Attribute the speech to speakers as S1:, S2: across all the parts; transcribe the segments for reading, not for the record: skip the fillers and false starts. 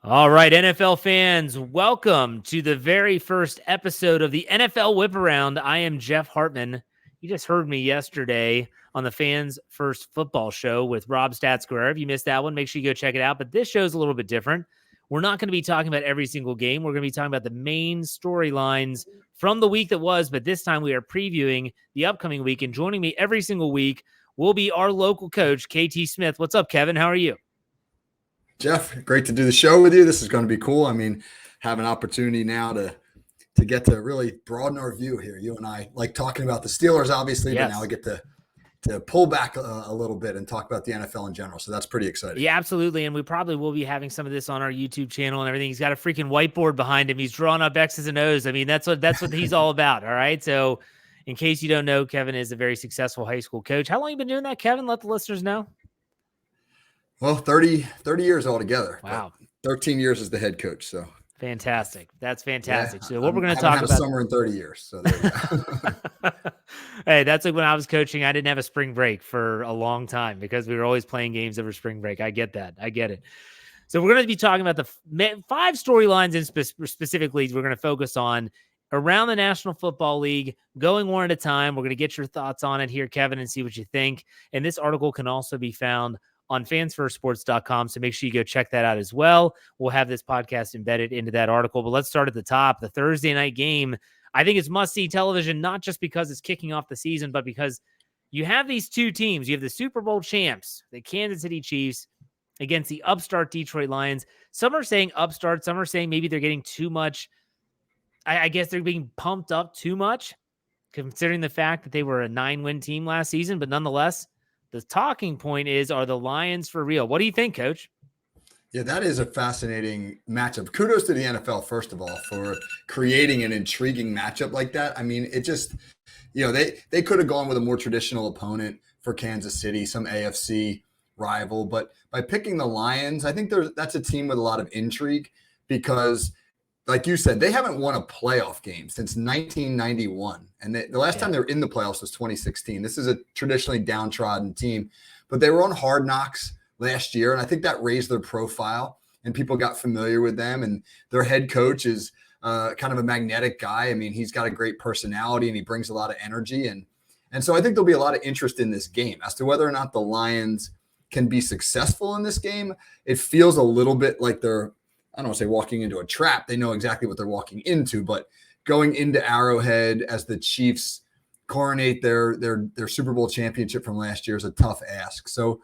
S1: All right, NFL fans, welcome to the very first episode of the NFL Whip Around. I am Jeff Hartman. You just heard me yesterday on the Fans First Football Show with Rob Statsquare. If you missed that one, make sure you go check it out. But this show's a little bit different. We're not going to be talking about every single game. We're going to be talking about the main storylines from the week that was, but this time we are previewing the upcoming week. And joining me every single week will be our local coach, K.T. Smith. What's up, Kevin? How are you?
S2: Jeff, great to do the show with you. This is going to be cool. I mean, have an opportunity now to get to really broaden our view here. You and I like talking about the Steelers, obviously,
S1: Yes.
S2: but now we get to pull back a little bit and talk about the NFL in general. So that's pretty exciting.
S1: Yeah, absolutely. And we probably will be having some of this on our YouTube channel and everything. He's got a freaking whiteboard behind him. He's drawing up X's and O's. I mean, that's what he's all about. All right. So in case you don't know, Kevin is a very successful high school coach. How long you been doing that, Kevin? Let the listeners know.
S2: Well, 30 years altogether.
S1: Wow.
S2: 13 years as the head coach. So
S1: fantastic. That's fantastic.
S2: Yeah,
S1: so what we're going to
S2: talk
S1: talk
S2: about a summer in 30 years. So there you go.
S1: Hey, that's like when I was coaching, I didn't have a spring break for a long time because we were always playing games over spring break. I get that. I get it. So we're going to be talking about the 5 storylines and specifically we're going to focus on around the National Football League, going one at a time. We're going to get your thoughts on it here, Kevin, and see what you think. And this article can also be found on fansfirstsports.com. So make sure you go check that out as well. We'll have this podcast embedded into that article, but let's start at the top. The Thursday night game, I think it's must-see television, not just because it's kicking off the season, but because you have these two teams. You have the Super Bowl champs, the Kansas City Chiefs, against the upstart Detroit Lions. Some are saying upstart. Some are saying maybe they're getting too much. I guess they're being pumped up too much, considering the fact that they were a 9-win team last season, but nonetheless, the talking point is, are the Lions for real? What do you think, Coach?
S2: Yeah, that is a fascinating matchup. Kudos to the NFL, first of all, for creating an intriguing matchup like that. I mean, it just, they could have gone with a more traditional opponent for Kansas City, some AFC rival. But by picking the Lions, I think that's a team with a lot of intrigue because, like you said, they haven't won a playoff game since 1991. And the last time they were in the playoffs was 2016. This is a traditionally downtrodden team, but they were on Hard Knocks last year. And I think that raised their profile and people got familiar with them. And their head coach is kind of a magnetic guy. I mean, he's got a great personality and he brings a lot of energy. And so I think there'll be a lot of interest in this game as to whether or not the Lions can be successful in this game. It feels a little bit like they're, I don't want to say walking into a trap. They know exactly what they're walking into, but going into Arrowhead as the Chiefs coronate their Super Bowl championship from last year is a tough ask. So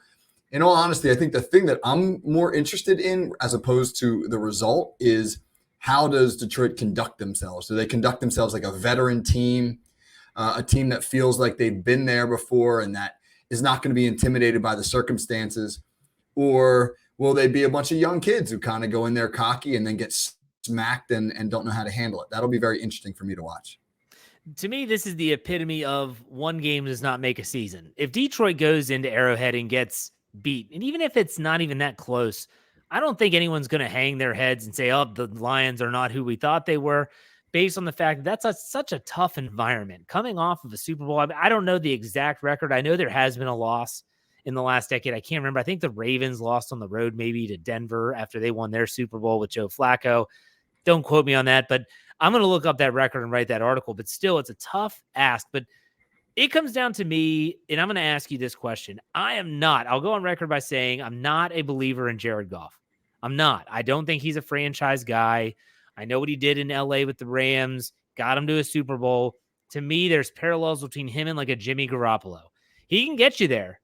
S2: in all honesty, I think the thing that I'm more interested in as opposed to the result is how does Detroit conduct themselves? Do they conduct themselves like a veteran team, a team that feels like they've been there before and that is not going to be intimidated by the circumstances? Or will they be a bunch of young kids who kind of go in there cocky and then get smacked and don't know how to handle it? That'll be very interesting for me to watch.
S1: To me, this is the epitome of one game does not make a season. If Detroit goes into Arrowhead and gets beat, and even if it's not even that close, I don't think anyone's going to hang their heads and say, oh, the Lions are not who we thought they were, based on the fact that that's such a tough environment. Coming off of a Super Bowl, I don't know the exact record. I know there has been a loss in the last decade. I can't remember. I think the Ravens lost on the road maybe to Denver after they won their Super Bowl with Joe Flacco. Don't quote me on that, but I'm going to look up that record and write that article. But still, it's a tough ask. But it comes down to me, and I'm going to ask you this question. I'll go on record by saying I'm not a believer in Jared Goff. I'm not. I don't think he's a franchise guy. I know what he did in LA with the Rams, got him to a Super Bowl. To me, there's parallels between him and like a Jimmy Garoppolo. He can get you there,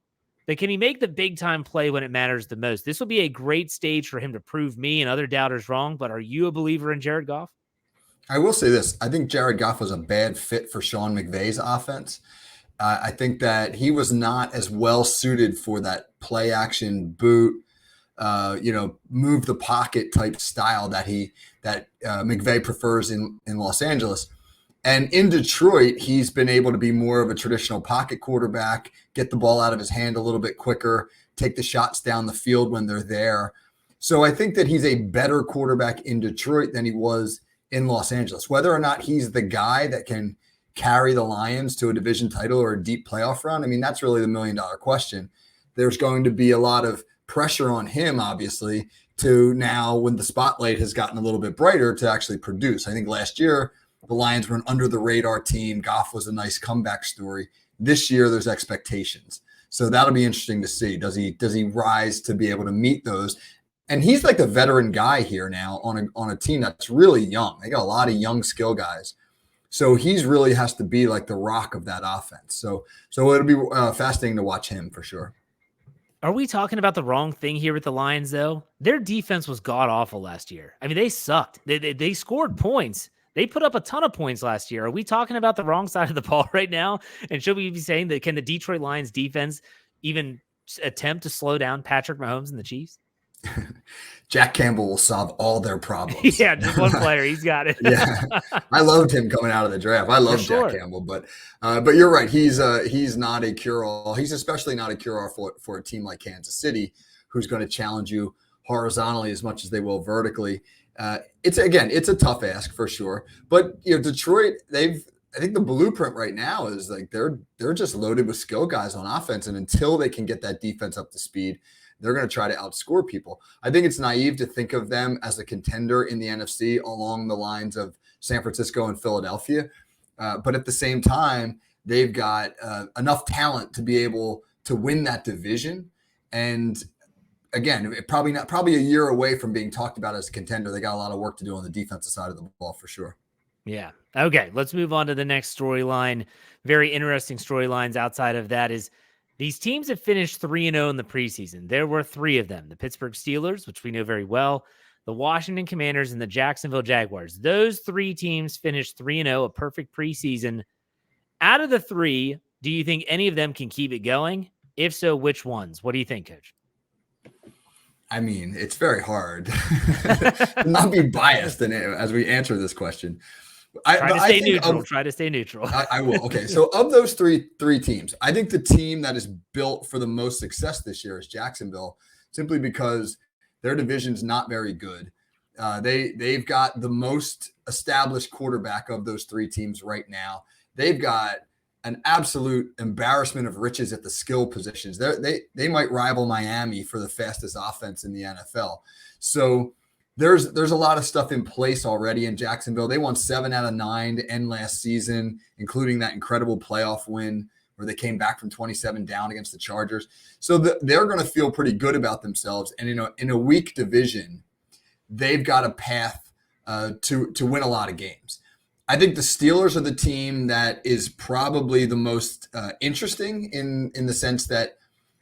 S1: but can he make the big-time play when it matters the most? This will be a great stage for him to prove me and other doubters wrong, but are you a believer in Jared Goff?
S2: I will say this. I think Jared Goff was a bad fit for Sean McVay's offense. I think that he was not as well suited for that play-action boot, move the pocket type style that McVay prefers in Los Angeles. And in Detroit, he's been able to be more of a traditional pocket quarterback, get the ball out of his hand a little bit quicker, take the shots down the field when they're there. So I think that he's a better quarterback in Detroit than he was in Los Angeles. Whether or not he's the guy that can carry the Lions to a division title or a deep playoff run, I mean, that's really the $1 million question. There's going to be a lot of pressure on him, obviously, to now when the spotlight has gotten a little bit brighter to actually produce. I think last year the Lions were an under the radar team. Goff was a nice comeback story. This year there's expectations. So that'll be interesting to see. Does he rise to be able to meet those? And he's like the veteran guy here now on a team that's really young. They got a lot of young skill guys. So he's really has to be like the rock of that offense. So it'll be fascinating to watch him for sure.
S1: Are we talking about the wrong thing here with the Lions, though? Their defense was god-awful last year. I mean, they sucked. They scored points. They put up a ton of points last year. Are we talking about the wrong side of the ball right now? And should we be saying that can the Detroit Lions defense even attempt to slow down Patrick Mahomes and the Chiefs?
S2: Jack Campbell will solve all their problems.
S1: Yeah, just one player. He's got it.
S2: Yeah, I loved him coming out of the draft. I love Jack Campbell, but you're right. He's not a cure-all. He's especially not a cure-all for a team like Kansas City, who's going to challenge you horizontally as much as they will vertically. It's a tough ask for sure. But Detroit, I think the blueprint right now is like they're just loaded with skill guys on offense, and until they can get that defense up to speed, they're going to try to outscore people. I think it's naive to think of them as a contender in the NFC along the lines of San Francisco and Philadelphia. But at the same time, they've got enough talent to be able to win that division. And again, probably a year away from being talked about as a contender. They got a lot of work to do on the defensive side of the ball for sure.
S1: Yeah. Okay. Let's move on to the next storyline. Very interesting storylines outside of that is these teams have finished 3-0 in the preseason. There were 3 of them: the Pittsburgh Steelers, which we know very well, the Washington Commanders, and the Jacksonville Jaguars. Those 3 teams finished 3-0, a perfect preseason. Out of the 3, do you think any of them can keep it going? If so, which ones? What do you think, Coach?
S2: I mean, it's very hard to not be biased as we answer this question.
S1: Try to stay neutral.
S2: I will. Okay. So of those three teams, I think the team that is built for the most success this year is Jacksonville, simply because their division's not very good. They've got the most established quarterback of those 3 teams right now. They've got an absolute embarrassment of riches at the skill positions. They might rival Miami for the fastest offense in the NFL. So there's a lot of stuff in place already in Jacksonville. They won 7 out of 9 to end last season, including that incredible playoff win where they came back from 27 down against the Chargers. So they're going to feel pretty good about themselves. And in a weak division, they've got a path to win a lot of games. I think the Steelers are the team that is probably the most interesting in the sense that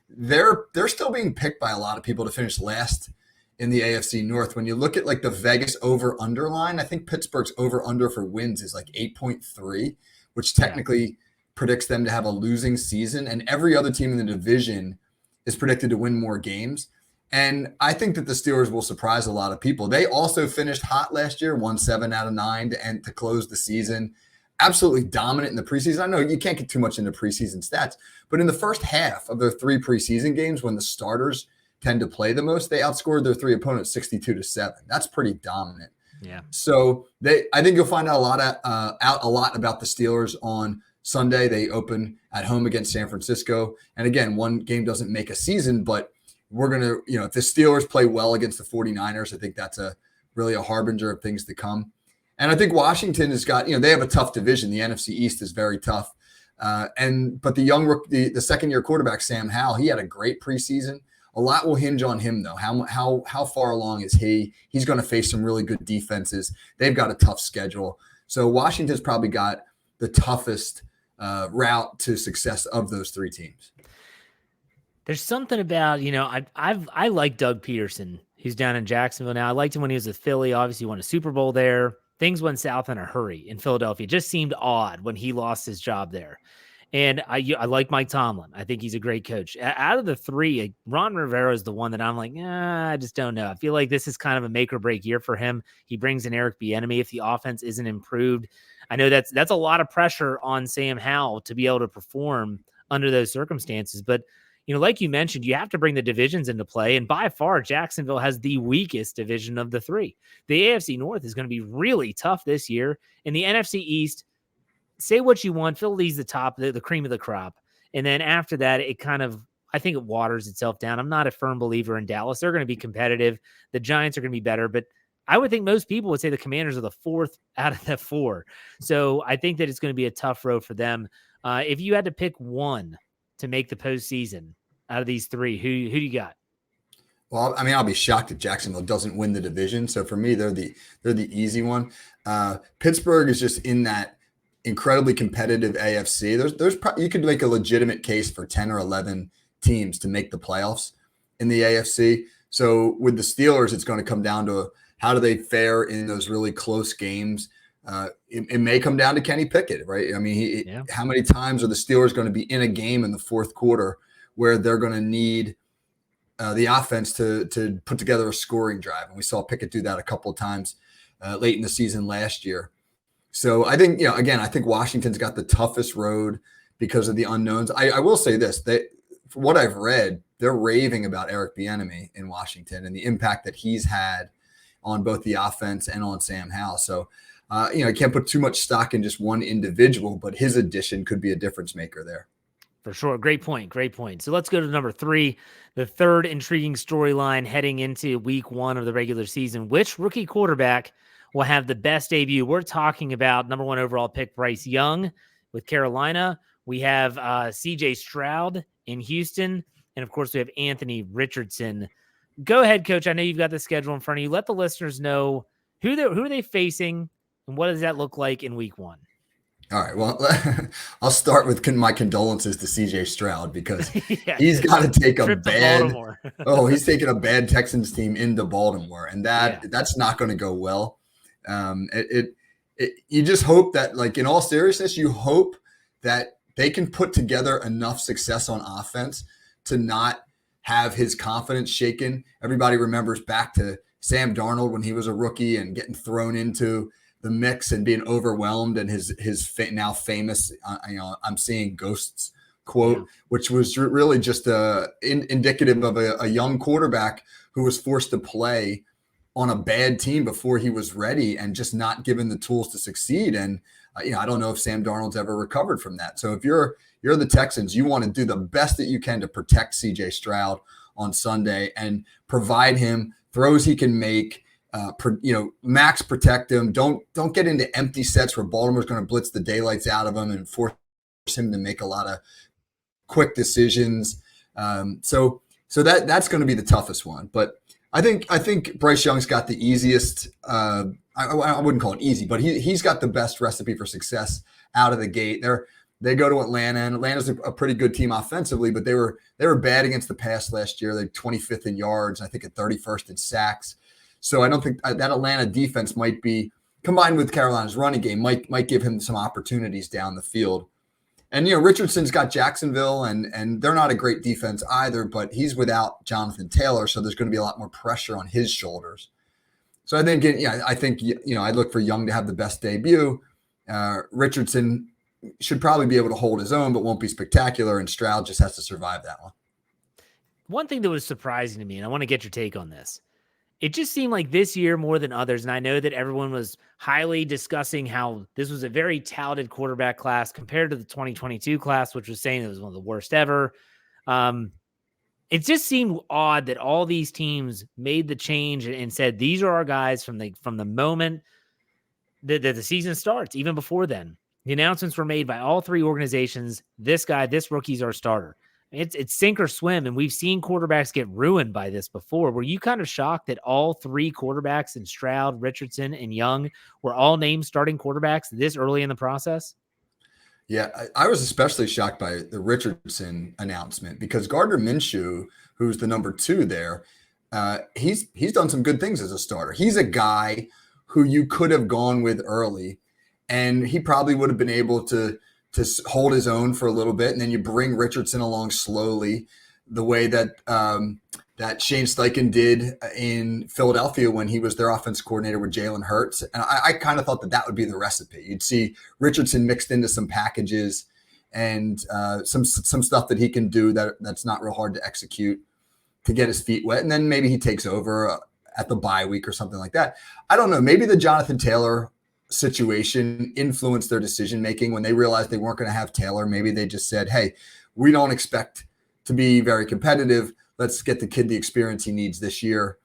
S2: they're still being picked by a lot of people to finish last in the AFC North. When you look at like the Vegas over-under line, I think Pittsburgh's over-under for wins is like 8.3, which technically predicts them to have a losing season. And every other team in the division is predicted to win more games. And I think that the Steelers will surprise a lot of people. They also finished hot last year, won 7 out of 9 to close the season. Absolutely dominant in the preseason. I know you can't get too much into preseason stats, but in the first half of their 3 preseason games, when the starters tend to play the most, they outscored their 3 opponents 62-7. That's pretty dominant.
S1: Yeah.
S2: So I think you'll find out a lot about the Steelers on Sunday. They open at home against San Francisco. And again, one game doesn't make a season, but we're going to, if the Steelers play well against the 49ers, I think that's really a harbinger of things to come. And I think Washington has got, they have a tough division. The NFC East is very tough. But the second-year quarterback, Sam Howell, he had a great preseason. A lot will hinge on him, though. How far along is he? He's going to face some really good defenses. They've got a tough schedule. So Washington's probably got the toughest route to success of those 3 teams.
S1: There's something about, I like Doug Peterson, who's down in Jacksonville now. I liked him when he was with Philly. Obviously, won a Super Bowl there. Things went south in a hurry in Philadelphia. It just seemed odd when he lost his job there. And I like Mike Tomlin. I think he's a great coach. Out of the 3, Ron Rivera is the one that I'm like, I just don't know. I feel like this is kind of a make or break year for him. He brings in Eric Bieniemy if the offense isn't improved. I know that's a lot of pressure on Sam Howell to be able to perform under those circumstances. But, like you mentioned, you have to bring the divisions into play. And by far, Jacksonville has the weakest division of the 3. The AFC North is going to be really tough this year. In the NFC East, say what you want, Philly's the top, the cream of the crop. And then after that, it kind of I think it waters itself down. I'm not a firm believer in Dallas. They're going to be competitive. The Giants are going to be better, but I would think most people would say the Commanders are the fourth out of the four. So I think that it's going to be a tough road for them. If you had to pick one to make the postseason out of these three, who do you got?
S2: Well, I mean, I'll be shocked if Jacksonville doesn't win the division. So for me, they're the easy one. Pittsburgh is just in that incredibly competitive AFC. You could make a legitimate case for 10 or 11 teams to make the playoffs in the AFC. So with the Steelers, it's going to come down to how do they fare in those really close games. It may come down to Kenny Pickett, right? I mean, how many times are the Steelers going to be in a game in the fourth quarter where they're going to need the offense to put together a scoring drive? And we saw Pickett do that a couple of times late in the season last year. So I think, again, I think Washington's got the toughest road because of the unknowns. I will say this, for what I've read, they're raving about Eric Bieniemy in Washington and the impact that he's had on both the offense and on Sam Howell. So, I can't put too much stock in just one individual, but his addition could be a difference maker there.
S1: For sure. Great point. Great point. So let's go to number 3, the third intriguing storyline heading into week 1 of the regular season. Which rookie quarterback will have the best debut? We're talking about number 1 overall pick Bryce Young with Carolina. We have CJ Stroud in Houston. And of course, we have Anthony Richardson. Go ahead, Coach. I know you've got the schedule in front of you. Let the listeners know who are they facing and what does that look like in week 1?
S2: All right. Well, I'll start with my condolences to CJ Stroud because he's got to take a bad. He's taking a bad Texans team into Baltimore, and that's not going to go well. You just hope that, like, in all seriousness, you hope that they can put together enough success on offense to not have his confidence shaken. Everybody remembers back to Sam Darnold when he was a rookie and getting thrown into the mix and being overwhelmed, and his now famous, I'm seeing ghosts quote, which was really just indicative of a young quarterback who was forced to play on a bad team before he was ready and just not given the tools to succeed. And I don't know if Sam Darnold's ever recovered from that. So if you're the Texans, you want to do the best that you can to protect CJ Stroud on Sunday and provide him throws he can make. Max protect him. Don't get into empty sets where Baltimore's going to blitz the daylights out of him and force him to make a lot of quick decisions. So that's going to be the toughest one. But I think Bryce Young's got the easiest. I wouldn't call it easy, but he's got the best recipe for success out of the gate. They go to Atlanta, and Atlanta's a pretty good team offensively, but they were bad against the pass last year. They're 25th in yards, I think at 31st in sacks. So I don't think that Atlanta defense might be, combined with Carolina's running game, might give him some opportunities down the field. And, Richardson's got Jacksonville, and they're not a great defense either, but he's without Jonathan Taylor, so there's going to be a lot more pressure on his shoulders. So I think I look for Young to have the best debut. Richardson should probably be able to hold his own, but won't be spectacular, and Stroud just has to survive that one.
S1: One thing that was surprising to me, and I want to get your take on this, it just seemed like this year more than others, and I know that everyone was highly discussing how this was a very touted quarterback class compared to the 2022 class, which was saying it was one of the worst ever. It just seemed odd that all these teams made the change and said, these are our guys from the moment that the season starts, even before then. The announcements were made by all 3 organizations. This rookie's our starter. It's sink or swim, and we've seen quarterbacks get ruined by this before. Were you kind of shocked that all 3 quarterbacks in Stroud, Richardson, and Young were all named starting quarterbacks this early in the process?
S2: Yeah, I was especially shocked by the Richardson announcement because Gardner Minshew, who's the number 2 there, he's done some good things as a starter. He's a guy who you could have gone with early, and he probably would have been able to hold his own for a little bit, and then you bring Richardson along slowly, the way that that Shane Steichen did in Philadelphia when he was their offense coordinator with Jalen Hurts. And I kind of thought that would be the recipe. You'd see Richardson mixed into some packages and some stuff that he can do that's not real hard to execute to get his feet wet, and then maybe he takes over at the bye week or something like that. I don't know. Maybe the Jonathan Taylor situation influenced their decision making when they realized they weren't going to have Taylor. Maybe they just said, hey, we don't expect to be very competitive. Let's get the kid the experience he needs this year.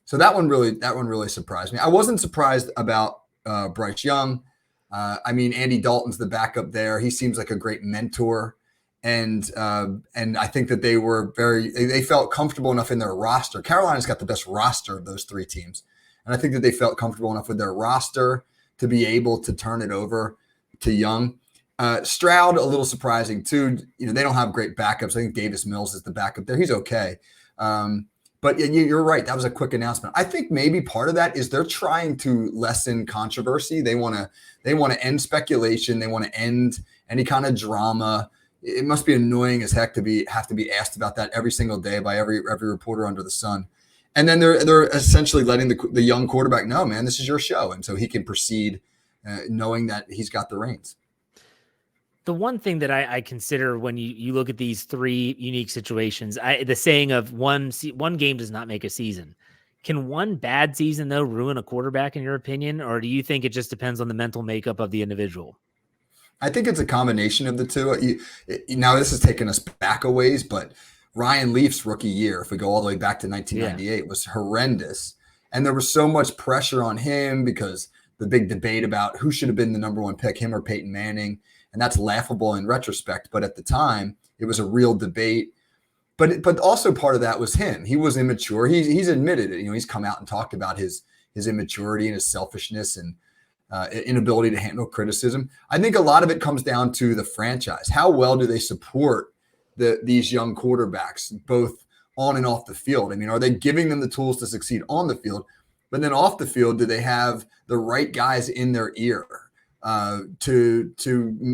S2: So that one really surprised me. I wasn't surprised about Bryce Young. I mean, Andy Dalton's the backup there. He seems like a great mentor. And I think that they felt comfortable enough in their roster. Carolina's got the best roster of those three teams. And I think that they felt comfortable enough with their roster to be able to turn it over to Young. Stroud, a little surprising too. They don't have great backups. I think Davis Mills is the backup there. He's okay. But you're right. That was a quick announcement. I think maybe part of that is they're trying to lessen controversy. They want to end speculation. They want to end any kind of drama. It must be annoying as heck to have to be asked about that every single day by every reporter under the sun. And then they're essentially letting the young quarterback know, man, this is your show, and so he can proceed knowing that he's got the reins.
S1: The one thing that I consider when you look at these three unique situations, the saying of one game does not make a season. Can one bad season, though, ruin a quarterback, in your opinion? Or do you think it just depends on the mental makeup of the individual?
S2: I think it's a combination of the two. Now, this is taking us back a ways, but Ryan Leaf's rookie year, if we go all the way back to 1998, was horrendous. And there was so much pressure on him because the big debate about who should have been the number one pick, him or Peyton Manning. And that's laughable in retrospect. But at the time, it was a real debate. But also part of that was him. He was immature. He's admitted it. He's come out and talked about his immaturity and his selfishness and inability to handle criticism. I think a lot of it comes down to the franchise. How well do they support these young quarterbacks, both on and off the field? I mean, are they giving them the tools to succeed on the field? But then off the field, do they have the right guys in their ear to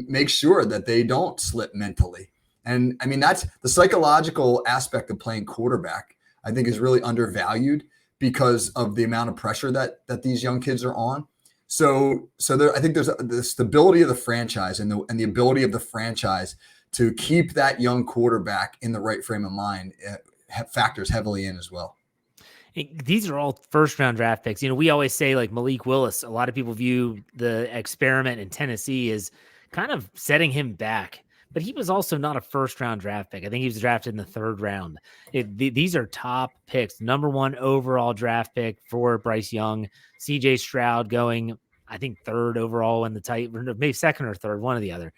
S2: make sure that they don't slip mentally? And I mean, that's the psychological aspect of playing quarterback, I think, is really undervalued because of the amount of pressure that these young kids are on. So I think there's the stability of the franchise and the ability of the franchise to keep that young quarterback in the right frame of mind factors heavily in as well.
S1: These are all first-round draft picks. We always say, like, Malik Willis, a lot of people view the experiment in Tennessee as kind of setting him back. But he was also not a first-round draft pick. I think he was drafted in the third round. These are top picks. Number one overall draft pick for Bryce Young. C.J. Stroud going, I think, third overall in the tight, maybe second or third, one or the other.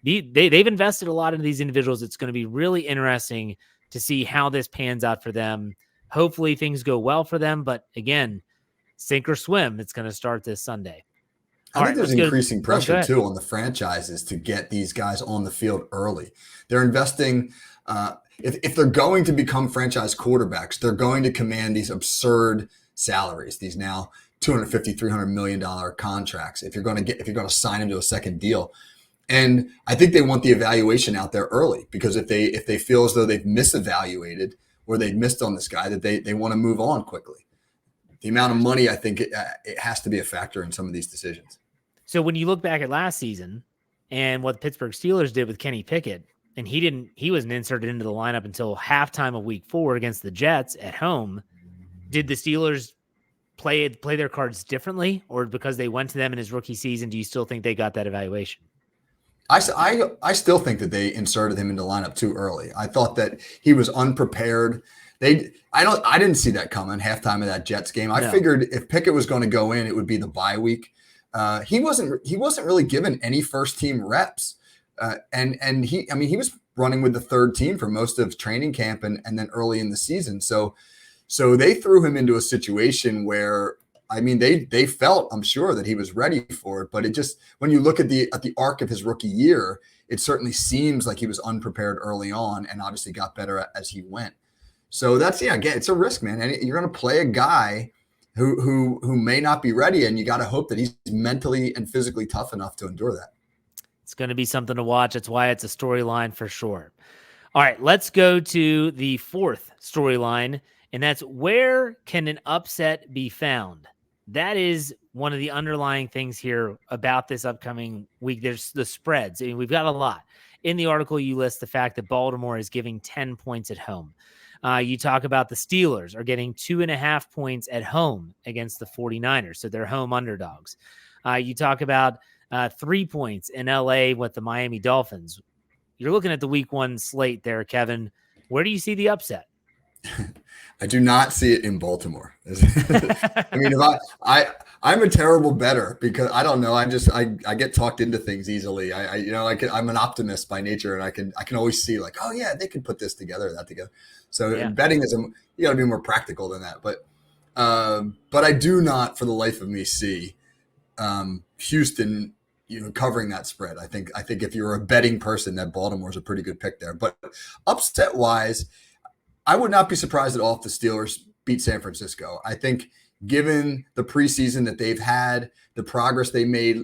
S1: They've invested a lot into these individuals. It's going to be really interesting to see how this pans out for them. Hopefully things go well for them. But again, sink or swim, it's going to start this Sunday.
S2: I think there's increasing pressure, too, on the franchises to get these guys on the field early. They're investing if they're going to become franchise quarterbacks, they're going to command these absurd salaries, these now $250, $300 million contracts if you're going to sign them to a second deal. And I think they want the evaluation out there early because if they feel as though they've misevaluated or they've missed on this guy, that they want to move on quickly. The amount of money, I think it has to be a factor in some of these decisions.
S1: So when you look back at last season and what the Pittsburgh Steelers did with Kenny Pickett, and he wasn't inserted into the lineup until halftime of week 4 against the Jets at home. Did the Steelers play their cards differently, or because they went to them in his rookie season, do you still think they got that evaluation?
S2: I still think that they inserted him into the lineup too early. I thought that he was unprepared. I didn't see that coming halftime of that Jets game. I figured if Pickett was going to go in, it would be the bye week. He wasn't really given any first team reps. And he was running with the third team for most of training camp and then early in the season. So they threw him into a situation where, they felt, I'm sure, that he was ready for it, but it just, when you look at the arc of his rookie year, it certainly seems like he was unprepared early on and obviously got better as he went. So that's, again, it's a risk, man. And you're going to play a guy who may not be ready, and you got to hope that he's mentally and physically tough enough to endure that.
S1: It's going to be something to watch. That's why it's a storyline for sure. All right, let's go to the fourth storyline, and that's where can an upset be found? That is one of the underlying things here about this upcoming week. There's the spreads. We've got a lot. In the article, you list the fact that Baltimore is giving 10 points at home. You talk about the Steelers are getting 2.5 points at home against the 49ers, so they're home underdogs. You talk about 3 points in LA with the Miami Dolphins. You're looking at the week 1 slate there, Kevin. Where do you see the upset?
S2: I do not see it in Baltimore. I mean, I'm a terrible bettor because I don't know. I get talked into things easily. I'm an optimist by nature, and I can always see like, oh yeah, they could put this together, that together. So betting is you got to be more practical than that. But I do not, for the life of me, see Houston, covering that spread. I think if you're a betting person, that Baltimore's a pretty good pick there. But upset wise, I would not be surprised at all if the Steelers beat San Francisco. I think given the preseason that they've had, the progress they made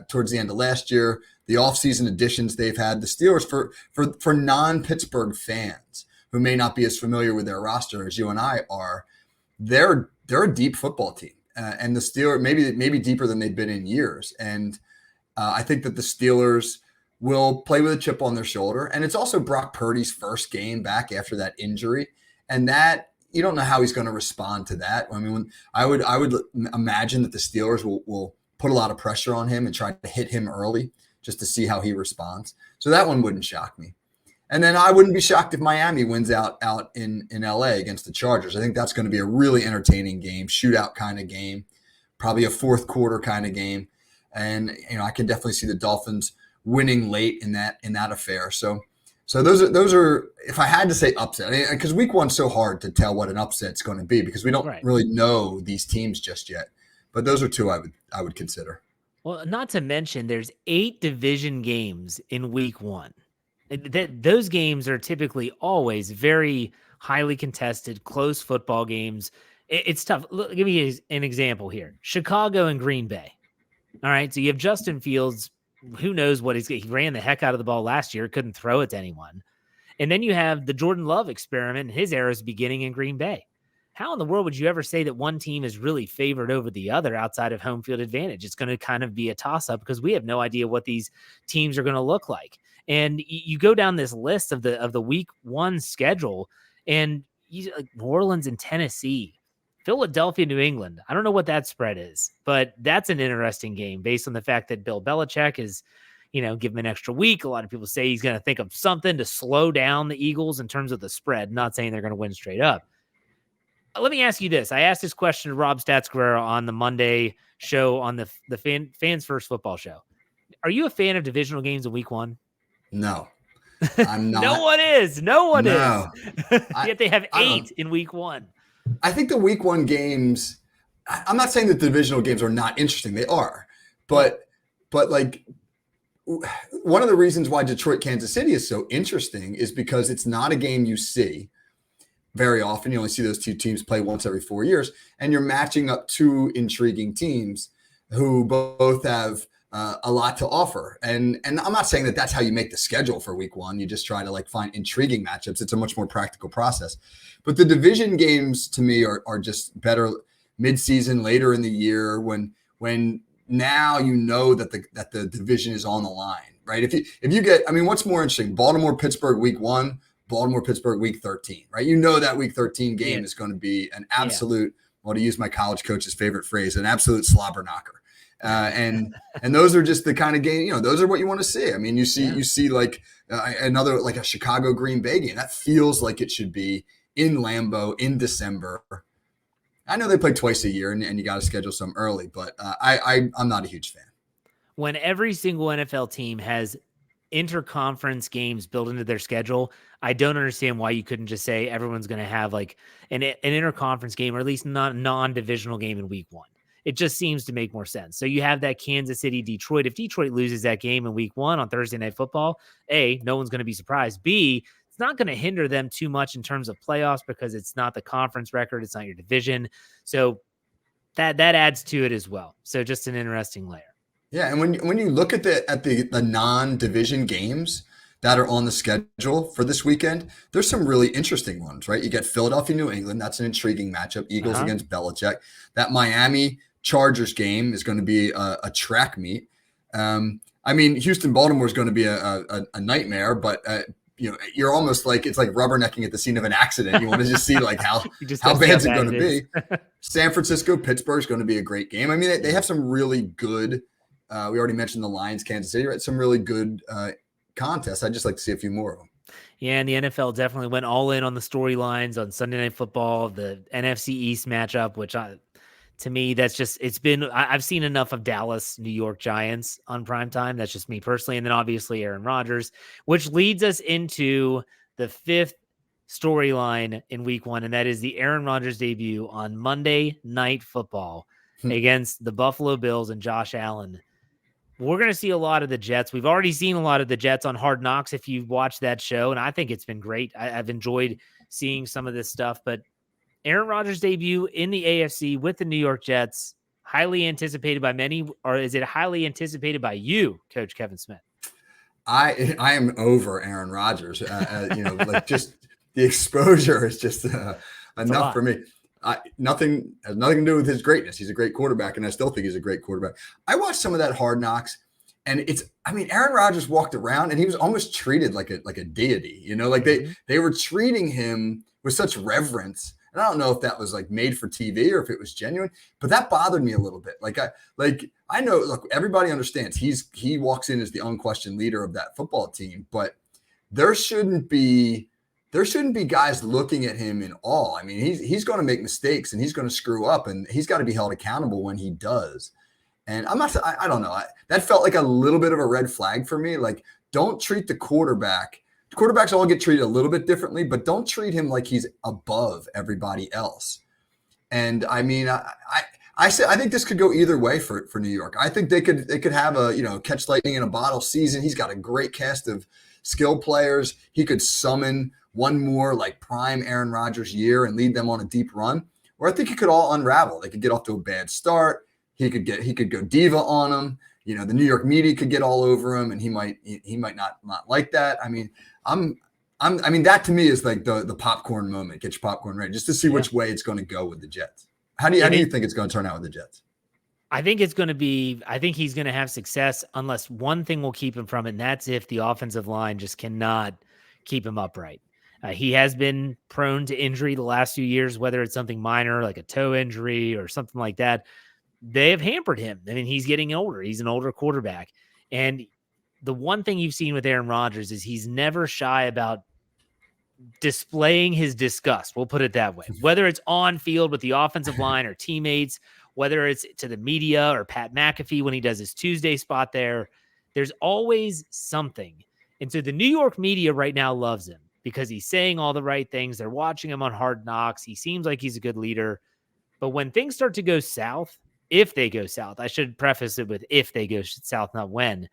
S2: towards the end of last year, the offseason additions they've had, the Steelers for non-Pittsburgh fans who may not be as familiar with their roster as you and I are, they're a deep football team. And the Steelers maybe deeper than they've been in years. And I think that the Steelers will play with a chip on their shoulder. And it's also Brock Purdy's first game back after that injury. And that you don't know how he's going to respond to that. I mean, I would imagine that the Steelers will put a lot of pressure on him and try to hit him early just to see how he responds. So that one wouldn't shock me. And then I wouldn't be shocked if Miami wins out in LA against the Chargers. I think that's going to be a really entertaining game, shootout kind of game, probably a fourth quarter kind of game. And I can definitely see the Dolphins winning late in that affair. So those are if I had to say upset, because week one's so hard to tell what an upset's going to be because we don't really know these teams just yet. But those are two I would consider.
S1: Well, not to mention there's 8 division games in week one. Those games are typically always very highly contested, close football games. It's tough. Look, give me an example here. Chicago and Green Bay. All right, so you have Justin Fields. Who knows what he ran the heck out of the ball last year, couldn't throw it to anyone. And then you have the Jordan Love experiment, his era is beginning in Green Bay. How in the world would you ever say that one team is really favored over the other outside of home field advantage? It's going to kind of be a toss-up because we have no idea what these teams are going to look like. And you go down this list of the week one schedule, and like New Orleans and Tennessee, Philadelphia, New England. I don't know what that spread is, but that's an interesting game based on the fact that Bill Belichick is, give him an extra week. A lot of people say he's going to think of something to slow down the Eagles in terms of the spread. Not saying they're going to win straight up. Let me ask you this. I asked this question to Rob Statsguerrero on the Monday show on the Fans First Football Show. Are you a fan of divisional games in week one?
S2: No, I'm not.
S1: No one is.
S2: No.
S1: Yet they have 8 in week one.
S2: I think the week one games, I'm not saying that the divisional games are not interesting. They are. But like one of the reasons why Detroit, Kansas City is so interesting is because it's not a game you see very often. You only see those two teams play once every 4 years. And you're matching up two intriguing teams who both have a lot to offer. And I'm not saying that that's how you make the schedule for week one. You just try to find intriguing matchups. It's a much more practical process. But the division games to me are just better mid-season, later in the year when now that the division is on the line, right? If you get, what's more interesting? Baltimore-Pittsburgh week 1, Baltimore-Pittsburgh week 13, right? That week 13 game is going to be an absolute, well, to use my college coach's favorite phrase, an absolute slobber knocker. And those are just the kind of game, those are what you want to see. You see another, like a Chicago Green Bay game that feels like it should be in Lambeau in December. I know they play twice a year and you got to schedule some early, but I'm not a huge fan.
S1: When every single NFL team has interconference games built into their schedule, I don't understand why you couldn't just say everyone's going to have like an interconference game, or at least not a non-divisional game in week one. It just seems to make more sense. So you have that Kansas City, Detroit. If Detroit loses that game in week 1 on Thursday Night Football, A, no one's going to be surprised. B, it's not going to hinder them too much in terms of playoffs because it's not the conference record. It's not your division. So that adds to it as well. So just an interesting layer.
S2: Yeah. And when you look at the non-division games that are on the schedule for this weekend, there's some really interesting ones, right? You get Philadelphia, New England. That's an intriguing matchup. Eagles against Belichick. That Miami Chargers game is going to be a track meet. Houston, Baltimore is going to be a nightmare, but you're almost like, it's like rubbernecking at the scene of an accident. You want to just see how bad is it going to be. San Francisco, Pittsburgh is going to be a great game. They have some really good, we already mentioned the Lions, Kansas City, right? Some really good contests. I'd just like to see a few more of them.
S1: Yeah, and the NFL definitely went all in on the storylines on Sunday Night Football, the NFC East matchup, which to me, that's just, I've seen enough of Dallas, New York Giants on primetime. That's just me personally. And then obviously Aaron Rodgers, which leads us into the fifth storyline in week one. And that is the Aaron Rodgers debut on Monday Night Football against the Buffalo Bills and Josh Allen. We're going to see a lot of the Jets. We've already seen a lot of the Jets on Hard Knocks if you've watched that show, and I think it's been great. I've enjoyed seeing some of this stuff, but Aaron Rodgers' debut in the AFC with the New York Jets, highly anticipated by many, or is it highly anticipated by you, Coach Kevin Smith?
S2: I am over Aaron Rodgers. Like just the exposure is just enough for me. Nothing has nothing to do with his greatness. He's a great quarterback, and I still think he's a great quarterback. I watched some of that Hard Knocks, and Aaron Rodgers walked around, and he was almost treated like a deity. Like they were treating him with such reverence. And I don't know if that was like made for TV or if it was genuine, but that bothered me a little bit. I know, look, everybody understands he walks in as the unquestioned leader of that football team, but there shouldn't be guys looking at him in awe. I mean, he's going to make mistakes and he's going to screw up, and he's got to be held accountable when he does. And I don't know. That felt like a little bit of a red flag for me. Like, don't treat the quarterback. Quarterbacks all get treated a little bit differently, but don't treat him like he's above everybody else. And I mean, I think this could go either way for New York. I think they could have a catch lightning in a bottle season. He's got a great cast of skill players. He could summon one more like prime Aaron Rodgers year and lead them on a deep run. Or I think it could all unravel. They could get off to a bad start. He could go diva on them. The New York media could get all over him, and he might not like that. I mean, that to me is like the popcorn moment. Get your popcorn ready just to see which way it's going to go with the Jets. How do you think it's going to turn out with the Jets?
S1: I think he's going to have success unless one thing will keep him from it, and that's if the offensive line just cannot keep him upright. He has been prone to injury the last few years, whether it's something minor like a toe injury or something like that. They have hampered him. I mean, he's getting older. He's an older quarterback. And the one thing you've seen with Aaron Rodgers is he's never shy about displaying his disgust. We'll put it that way. Whether it's on field with the offensive line or teammates, whether it's to the media or Pat McAfee when he does his Tuesday spot there's always something. And so the New York media right now loves him because he's saying all the right things. They're watching him on Hard Knocks. He seems like he's a good leader. But when things start to go south, if they go south, I should preface it with if they go south, not when.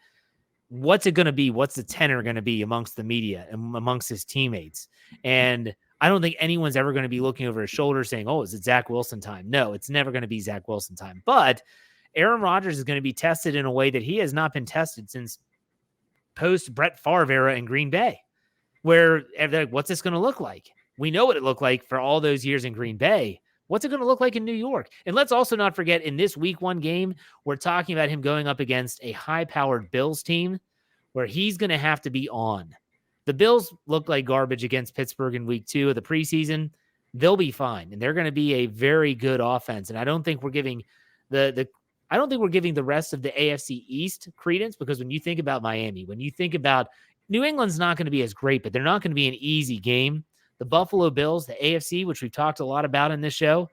S1: What's it going to be? What's the tenor going to be amongst the media and amongst his teammates? And I don't think anyone's ever going to be looking over his shoulder saying, oh, is it Zach Wilson time? No, it's never going to be Zach Wilson time. But Aaron Rodgers is going to be tested in a way that he has not been tested since post Brett Favre era in Green Bay, where they're like, what's this going to look like? We know what it looked like for all those years in Green Bay. What's it going to look like in New York? And let's also not forget, in this week one game, we're talking about him going up against a high-powered Bills team where he's going to have to be on. The Bills look like garbage against Pittsburgh in week 2 of the preseason. They'll be fine, and they're going to be a very good offense. And I don't think we're giving the rest of the AFC East credence, because when you think about Miami, when you think about New England's not going to be as great, but they're not going to be an easy game. The Buffalo Bills, the AFC, which we've talked a lot about in this show,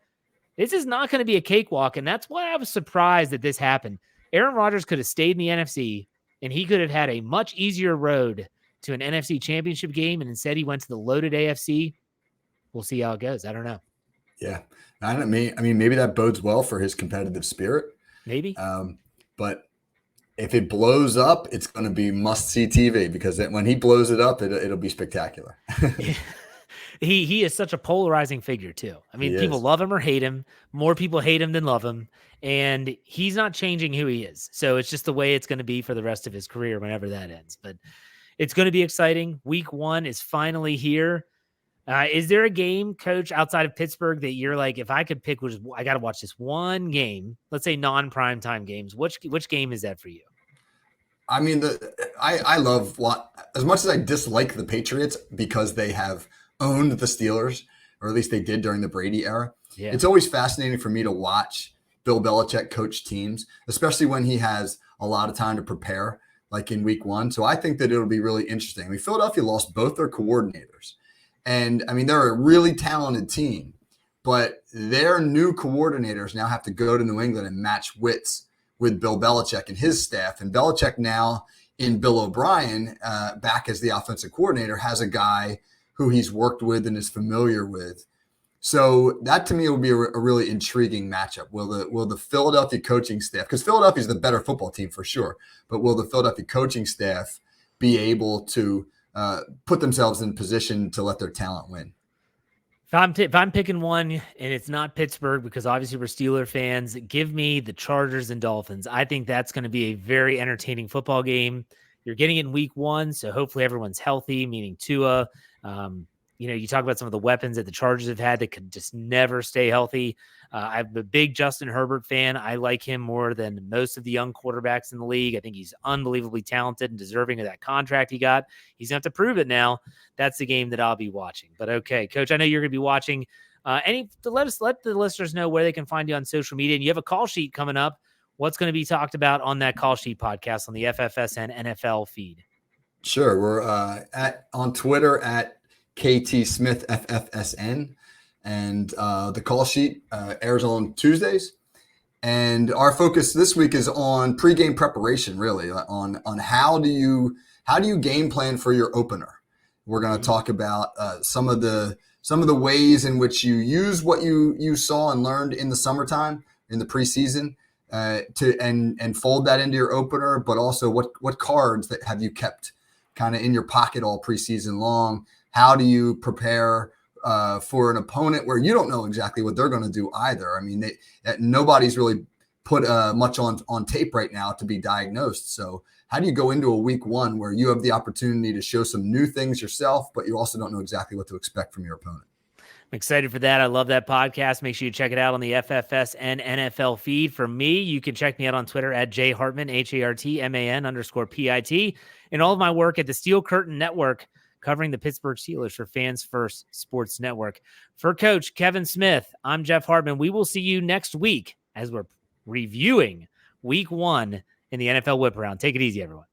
S1: this is not going to be a cakewalk, and that's why I was surprised that this happened. Aaron Rodgers could have stayed in the NFC, and he could have had a much easier road to an NFC championship game, and instead he went to the loaded AFC. We'll see how it goes. I don't know.
S2: Yeah. I mean, maybe that bodes well for his competitive spirit.
S1: Maybe.
S2: But if it blows up, it's going to be must-see TV, because when he blows it up, it'll be spectacular.
S1: He is such a polarizing figure too. I mean, people love him or hate him. More people hate him than love him. And he's not changing who he is. So it's just the way it's going to be for the rest of his career whenever that ends. But it's going to be exciting. Week 1 is finally here. Is there a game, Coach, outside of Pittsburgh that you're like, if I could pick, I got to watch this one game, let's say non-primetime games. Which game is that for you?
S2: I mean, I love as much as I dislike the Patriots because they have owned the Steelers, or at least they did during the Brady era. Yeah. It's always fascinating for me to watch Bill Belichick coach teams, especially when he has a lot of time to prepare. like in week one. So I think that it'll be really interesting. I mean, Philadelphia lost both their coordinators. And I mean, they're a really talented team, but their new coordinators now have to go to New England and match wits with Bill Belichick and his staff. And Belichick now, in Bill O'Brien, back as the offensive coordinator, has a guy who he's worked with and is familiar with. So that to me will be a really intriguing matchup. Will the Philadelphia coaching staff, because Philadelphia is the better football team for sure, but will the Philadelphia coaching staff be able to put themselves in position to let their talent win?
S1: If I'm picking one and it's not Pittsburgh, because obviously we're Steeler fans, give me the Chargers and Dolphins. I think that's going to be a very entertaining football game. You're getting it in week one, so hopefully everyone's healthy, meaning Tua. You talk about some of the weapons that the Chargers have had that could just never stay healthy. I'm a big Justin Herbert fan. I like him more than most of the young quarterbacks in the league. I think he's unbelievably talented and deserving of that contract he got. He's going to have to prove it now. That's the game that I'll be watching. But okay, Coach, I know you're going to be watching. Let the listeners know where they can find you on social media. And you have a call sheet coming up. What's going to be talked about on that call sheet podcast on the FFSN NFL feed?
S2: Sure. We're on Twitter at K.T. Smith FFSN, and the call sheet airs on Tuesdays. And our focus this week is on pregame preparation, really, on how do you game plan for your opener. We're going to talk about some of the ways in which you use what you saw and learned in the summertime in the preseason and fold that into your opener, but also what cards that have you kept kind of in your pocket all preseason long. How do you prepare for an opponent where you don't know exactly what they're going to do either? I mean, nobody's really put much on tape right now to be diagnosed. So how do you go into a week one where you have the opportunity to show some new things yourself, but you also don't know exactly what to expect from your opponent?
S1: I'm excited for that. I love that podcast. Make sure you check it out on the FFS and NFL feed. For me, you can check me out on Twitter at J Hartman, HARTMAN_PIT, and all of my work at the Steel Curtain Network, covering the Pittsburgh Steelers for Fans First Sports Network. For Coach Kevin Smith, I'm Jeff Hartman. We will see you next week as we're reviewing week one in the NFL Whip Around. Take it easy, everyone.